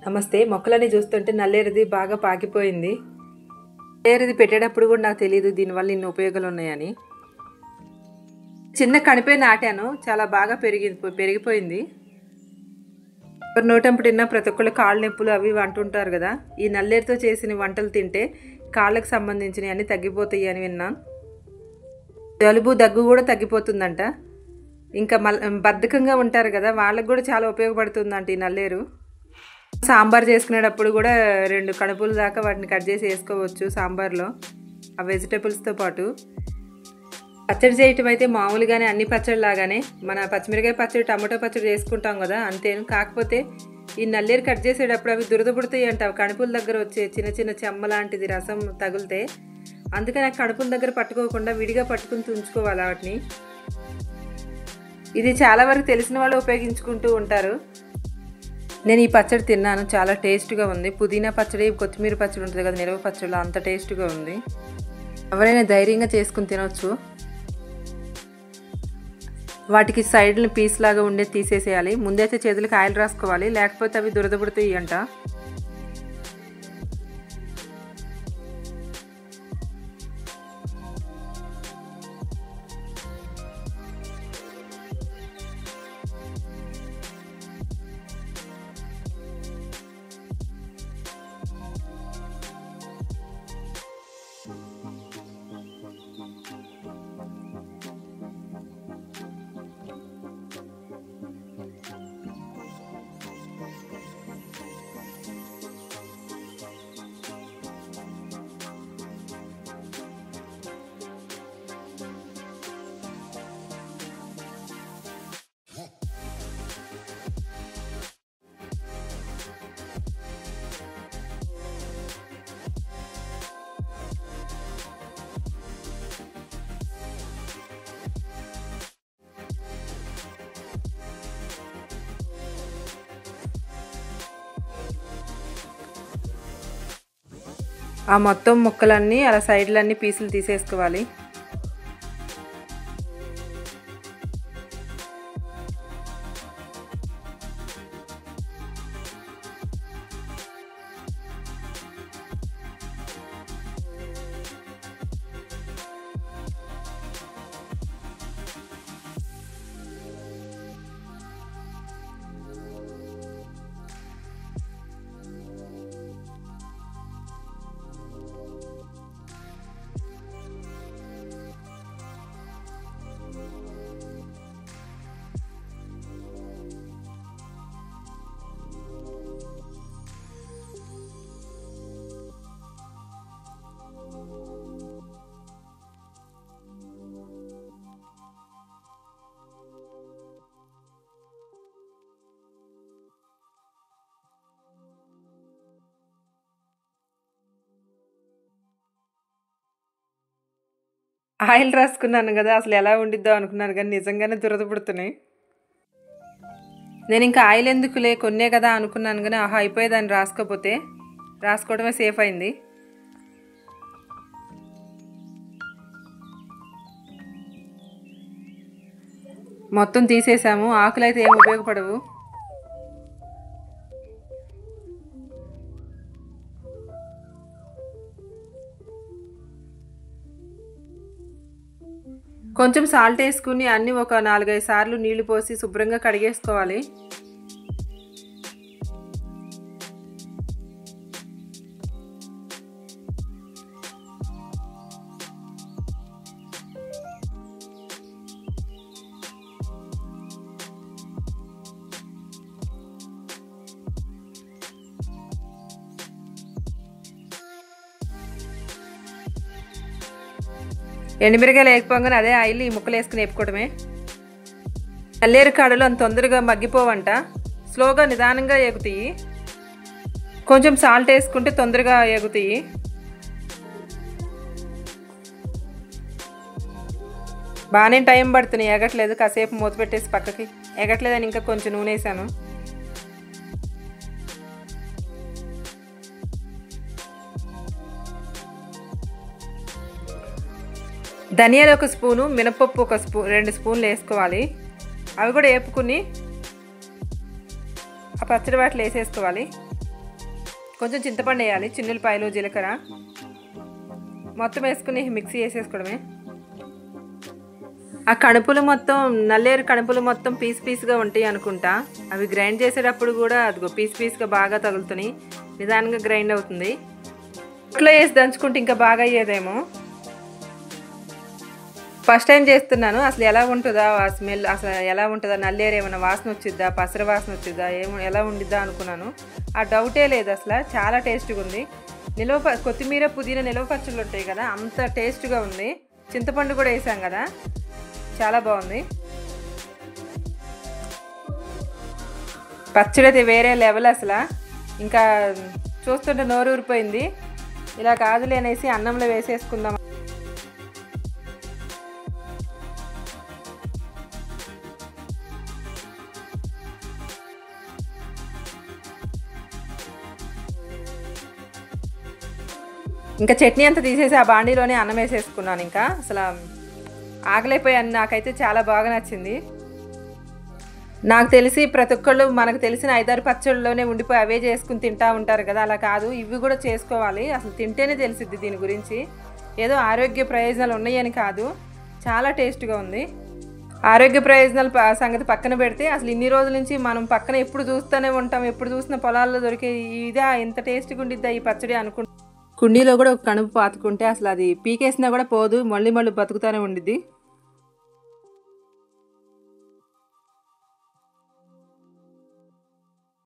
నమస్తే. మొక్కలని చూస్తుంటే నల్లేరుది బాగా పాకిపోయింది. నల్లేరుది పెట్టేటప్పుడు కూడా నాకు తెలియదు దీనివల్ల ఇన్ని ఉపయోగాలు ఉన్నాయని. చిన్న కణిపే నాటాను, చాలా బాగా పెరిగిపోయింది. ఎవరి నోటంపుడు తిన్నా ప్రతి ఒక్కళ్ళు కాళ్ళ నొప్పులు అవి అంటుంటారు కదా. ఈ నల్లేరుతో చేసిన వంటలు తింటే కాళ్ళకు సంబంధించినవి అన్నీ తగ్గిపోతాయి అని విన్నాను. జలుబు దగ్గు కూడా తగ్గిపోతుందంట. ఇంకా బద్ధకంగా ఉంటారు కదా, వాళ్ళకు కూడా చాలా ఉపయోగపడుతుందంట ఈ నల్లేరు. సాంబార్ చేసుకునేటప్పుడు కూడా 2 కడుపుల దాకా వాటిని కట్ చేసి వేసుకోవచ్చు సాంబార్లో, ఆ వెజిటేబుల్స్తో పాటు. పచ్చడి చేయటం అయితే మామూలుగానే అన్ని పచ్చడి లాగానే మన పచ్చిమిరకాయ పచ్చడి, టమాటో పచ్చడి చేసుకుంటాం కదా, అంతేను. కాకపోతే ఈ నల్లేరు కట్ చేసేటప్పుడు అవి దురద పుడతాయి అంట. కడుపుల దగ్గర వచ్చే చిన్న చిన్న చెమ్మ లాంటిది రసం తగిలితే, అందుకని ఆ కడుపుల దగ్గర పట్టుకోకుండా విడిగా పట్టుకుని తుంచుకోవాలి వాటిని. ఇది చాలా వరకు తెలిసిన వాళ్ళు ఉపయోగించుకుంటూ ఉంటారు. నేను ఈ పచ్చడి తిన్నాను, చాలా టేస్ట్గా ఉంది. పుదీనా పచ్చడి, కొత్తిమీర పచ్చడి ఉంటుంది కదా, నిలవ పచ్చడి, అంత టేస్ట్గా ఉంది. ఎవరైనా ధైర్యంగా చేసుకుని తినవచ్చు. వాటికి సైడ్లు పీస్ లాగా ఉండేది తీసేసేయాలి. ముందైతే చేతులకు ఆయిల్ రాసుకోవాలి, లేకపోతే అవి దురద పుడతాయి అంట. ఆ మొత్తం ముక్కలన్నీ అలా సైడ్లన్నీ పీసులు తీసేసుకోవాలి. ఆయిల్ రాసుకున్నాను కదా, అసలు ఎలా ఉండిద్దో అనుకున్నాను, కానీ నిజంగానే దురద పుడుతున్నాయి. నేను ఇంకా ఆయిల్ ఎందుకులే కొన్నే కదా అనుకున్నాను, కానీ అయిపోయేదాన్ని రాసుకోవడమే సేఫ్ అయింది. మొత్తం తీసేసాము. ఆకులు అయితే ఏం ఉపయోగపడవు. కొంచెం సాల్ట్ వేసుకుని అన్నీ ఒక 4-5 సార్లు నీళ్లు పోసి శుభ్రంగా కడిగేసుకోవాలి. ఎండుమిరకాయలు వేయకపోగానే అదే ఆయిల్ ఈ ముక్కలు వేసుకుని వేపుకోవడమే. నల్లేరు కాడలు అంత తొందరగా మగ్గిపోవంట, స్లోగా నిదానంగా ఎగుతాయి. కొంచెం సాల్ట్ వేసుకుంటే తొందరగా ఎగుతాయి. బాగానే టైం పడుతున్నాయి, ఎగట్లేదు. కాసేపు మూత పెట్టేసి పక్కకి, ఎగట్లేదని ఇంకా కొంచెం నూనె వేసాను. ధనియాలు 1 స్పూను, మినపప్పు 2 స్పూన్లు వేసుకోవాలి. అవి కూడా వేపుకుని ఆ పచ్చడి వాటిలో వేసేసుకోవాలి. కొంచెం చింతపండు వేయాలి, చిన్నులపాయలు, జీలకర్ర మొత్తం వేసుకుని మిక్సీ వేసేసుకోవడమే. ఆ కణుపులు మొత్తం, నల్లేరు కణుపులు మొత్తం పీస్ పీస్గా ఉంటాయి అనుకుంటా. అవి గ్రైండ్ చేసేటప్పుడు కూడా అదిగో పీస్ పీస్గా బాగా తగులుతున్నాయి, నిదానంగా గ్రైండ్ అవుతుంది. ఇట్లా వేసి దంచుకుంటే ఇంకా బాగా అయ్యేదేమో. ఫస్ట్ టైం చేస్తున్నాను, అసలు ఎలా ఉంటుందా ఆ స్మెల్, అసలు ఎలా ఉంటుందా, నల్లేరు ఏమైనా వాసన వచ్చిద్దా, పసర వాసన వచ్చిద్దా, ఎలా ఉండిద్దా అనుకున్నాను. ఆ డౌటే లేదు, అసలు చాలా టేస్ట్గా ఉంది. కొత్తిమీర, పుదీనా నిల్వ పచ్చళ్ళు ఉంటాయి కదా, అంత టేస్ట్గా ఉంది. చింతపండు కూడా వేసాం కదా, చాలా బాగుంది. పచ్చడి అయితే వేరే లెవెల్ అసలు. ఇంకా చూస్తుంటే నోరు ఊరిపోయింది. ఇలా కాదులే అనేసి అన్నంలో వేసేసుకుందాం. ఇంకా చట్నీ అంతా తీసేసి ఆ బాండీలోనే అన్నం వేసేసుకున్నాను. ఇంకా అసలు ఆగలేకపోయాను. నాకైతే చాలా బాగా నచ్చింది. నాకు తెలిసి ప్రతి ఒక్కళ్ళు మనకు తెలిసిన 5-6 పచ్చళ్ళలోనే ఉండిపోయి అవే చేసుకుని తింటూ ఉంటారు కదా, అలా కాదు, ఇవి కూడా చేసుకోవాలి. అసలు తింటేనే తెలిసిద్ది దీని గురించి. ఏదో ఆరోగ్య ప్రయోజనాలు ఉన్నాయని కాదు, చాలా టేస్ట్గా ఉంది. ఆరోగ్య ప్రయోజనాల సంగతి పక్కన పెడితే, అసలు ఇన్ని రోజుల నుంచి మనం పక్కన ఎప్పుడు చూస్తూనే ఉంటాం, ఎప్పుడు చూసిన పొలాల్లో దొరికే ఇదా ఇంత టేస్ట్గా ఉండిద్దా ఈ పచ్చడి అనుకుంటా. కుండీలో కూడా ఒక కణుపు పాతుకుంటే అసలు అది పీకేసినా కూడా పోదు, మళ్ళీ బతుకుతూనే ఉండిద్ది.